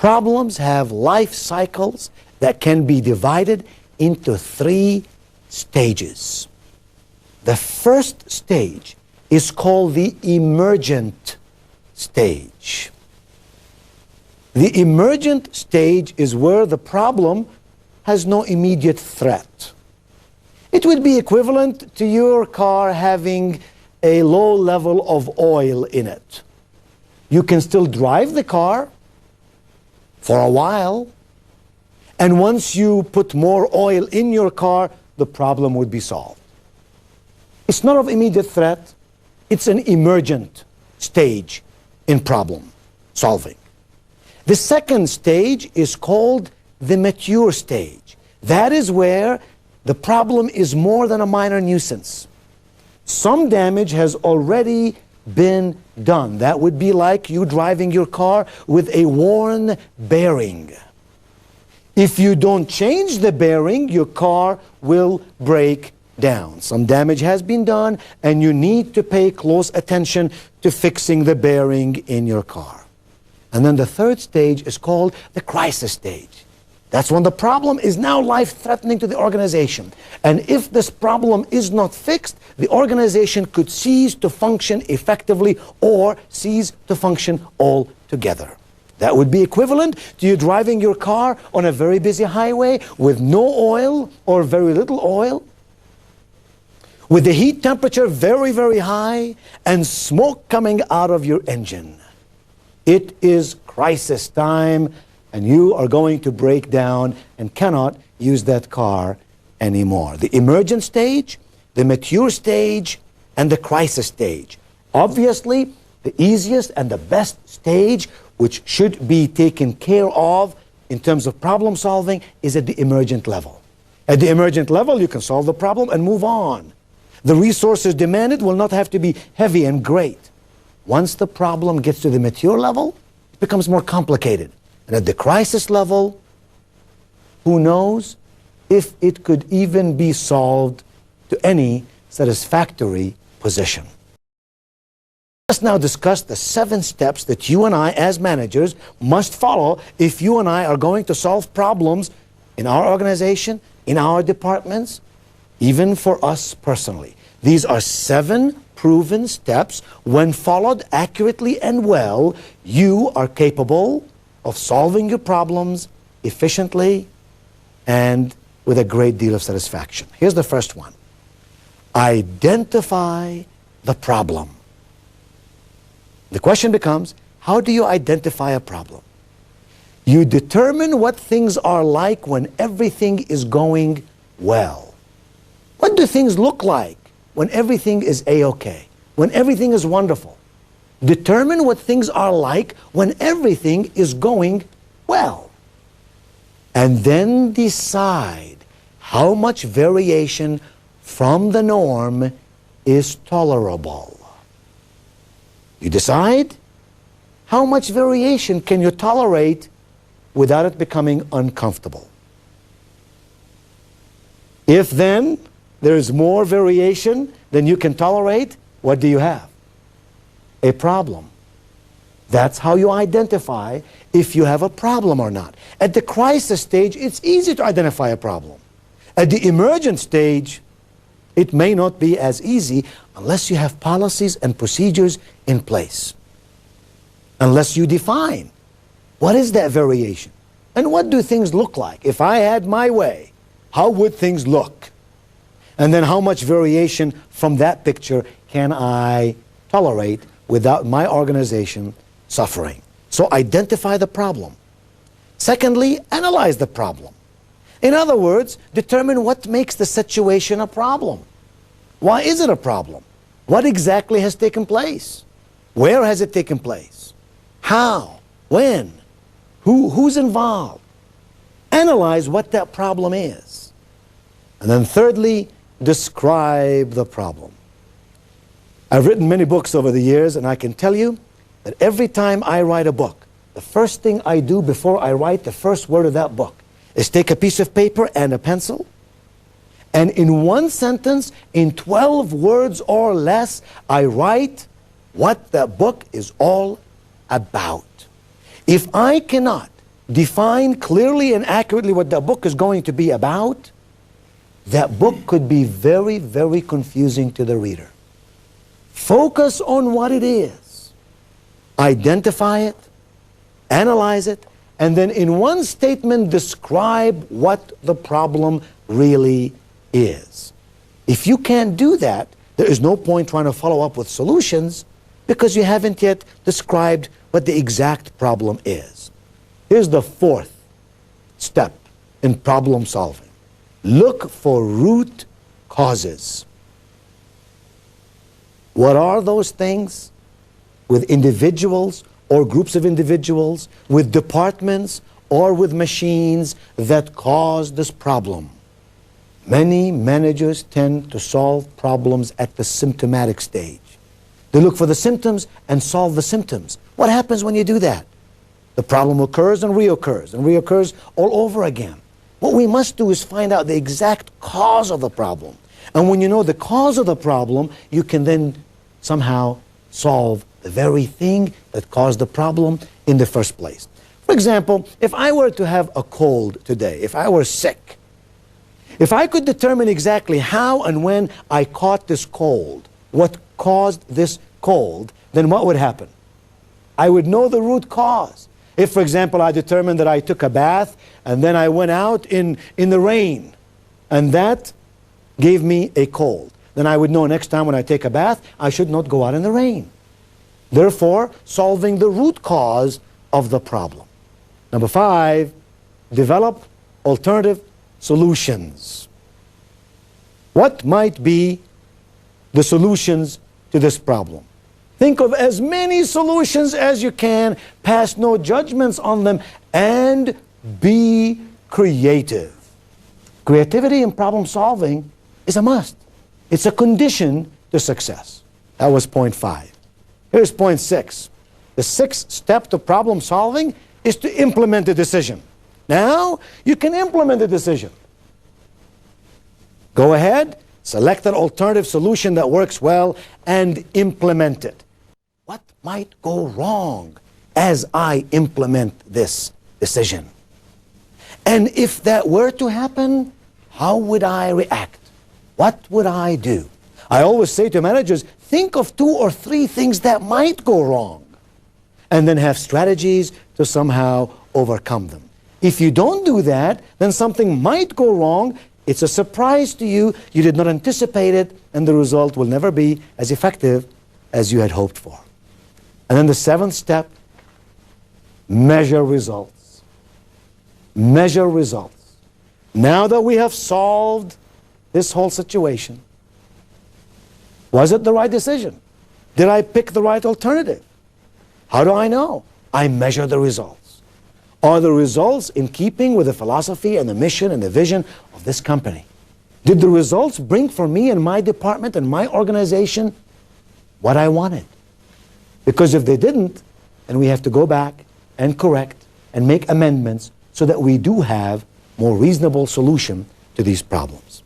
Problems have life cycles that can be divided into 3 stages. The first stage is called the emergent stage. The emergent stage is where the problem has no immediate threat. It would be equivalent to your car having a low level of oil in it. You can still drive the car for a while, and once you put more oil in your car, the problem would be solved. It's not of immediate threat. It's an emergent stage in problem solving. The second stage is called the mature stage. That is where the problem is more than a minor nuisance. Some damage has already been done. That would be like you driving your car with a worn bearing. If you don't change the bearing, your car will break down. Some damage has been done, and you need to pay close attention to fixing the bearing in your car. And then the third stage is called the crisis stage. That's when the problem is now life-threatening to the organization. And if this problem is not fixed, the organization could cease to function effectively or cease to function altogether. That would be equivalent to you driving your car on a very busy highway with no oil or very little oil, with the heat temperature very, very high, and smoke coming out of your engine. It is crisis time, and you are going to break down and cannot use that car anymore. The emergent stage, the mature stage, and the crisis stage. Obviously, the easiest and the best stage, which should be taken care of in terms of problem solving, is at the emergent level. At the emergent level, you can solve the problem and move on. The resources demanded will not have to be heavy and great. Once the problem gets to the mature level, it becomes more complicated. And at the crisis level, who knows if it could even be solved to any satisfactory position. Let's now discuss the 7 steps that you and I as managers must follow if you and I are going to solve problems in our organization, in our departments, even for us personally. These are 7 proven steps. When followed accurately and well, you are capable of solving your problems efficiently and with a great deal of satisfaction. Here's the first one. Identify the problem. The question becomes, how do you identify a problem? You determine what things are like when everything is going well. What do things look like when everything is A-okay, when everything is wonderful? Determine what things are like when everything is going well. And then decide how much variation from the norm is tolerable. You decide how much variation can you tolerate without it becoming uncomfortable. If then there is more variation than you can tolerate, what do you have? A problem. That's how you identify if you have a problem or not. At the crisis stage, it's easy to identify a problem. At the emergent stage, it may not be as easy unless you have policies and procedures in place. Unless you define what is that variation and what do things look like. If I had my way, how would things look? And then how much variation from that picture can I tolerate without my organization suffering? So identify the problem. Secondly, analyze the problem. In other words, determine what makes the situation a problem. Why is it a problem? What exactly has taken place? Where has it taken place? How? When? Who's involved? Analyze what that problem is. And then thirdly, describe the problem. I've written many books over the years, and I can tell you that every time I write a book, the first thing I do before I write the first word of that book is take a piece of paper and a pencil, and in one sentence, in 12 words or less, I write what the book is all about. If I cannot define clearly and accurately what that book is going to be about, that book could be very, very confusing to the reader. Focus on what it is. Identify it, analyze it, and then in one statement describe what the problem really is. If you can't do that, there is no point trying to follow up with solutions because you haven't yet described what the exact problem is. Here's the fourth step in problem solving. Look for root causes. What are those things with individuals or groups of individuals, with departments or with machines that cause this problem? Many managers tend to solve problems at the symptomatic stage. They look for the symptoms and solve the symptoms. What happens when you do that? The problem occurs and reoccurs all over again. What we must do is find out the exact cause of the problem. And when you know the cause of the problem, you can then somehow solve the very thing that caused the problem in the first place. For example, if I were to have a cold today, if I were sick, if I could determine exactly how and when I caught this cold, what caused this cold, then what would happen? I would know the root cause. If, for example, I determined that I took a bath and then I went out in the rain and that gave me a cold, then I would know next time when I take a bath, I should not go out in the rain. Therefore, solving the root cause of the problem. Number 5, develop alternative solutions. What might be the solutions to this problem? Think of as many solutions as you can, pass no judgments on them, and be creative. Creativity in problem solving is a must. It's a condition to success. That was point 5. Here's point 6. The 6th step to problem solving is to implement a decision. Now, you can implement a decision. Go ahead, select an alternative solution that works well, and implement it. What might go wrong as I implement this decision? And if that were to happen, how would I react? What would I do? I always say to managers, think of 2 or 3 things that might go wrong, and then have strategies to somehow overcome them. If you don't do that, then something might go wrong. It's a surprise to you. You did not anticipate it, and the result will never be as effective as you had hoped for. And then the 7th step, measure results. Measure results. Now that we have solved this whole situation, was it the right decision? Did I pick the right alternative? How do I know? I measure the results. Are the results in keeping with the philosophy and the mission and the vision of this company? Did the results bring for me and my department and my organization what I wanted? Because if they didn't, then we have to go back and correct and make amendments so that we do have more reasonable solution to these problems.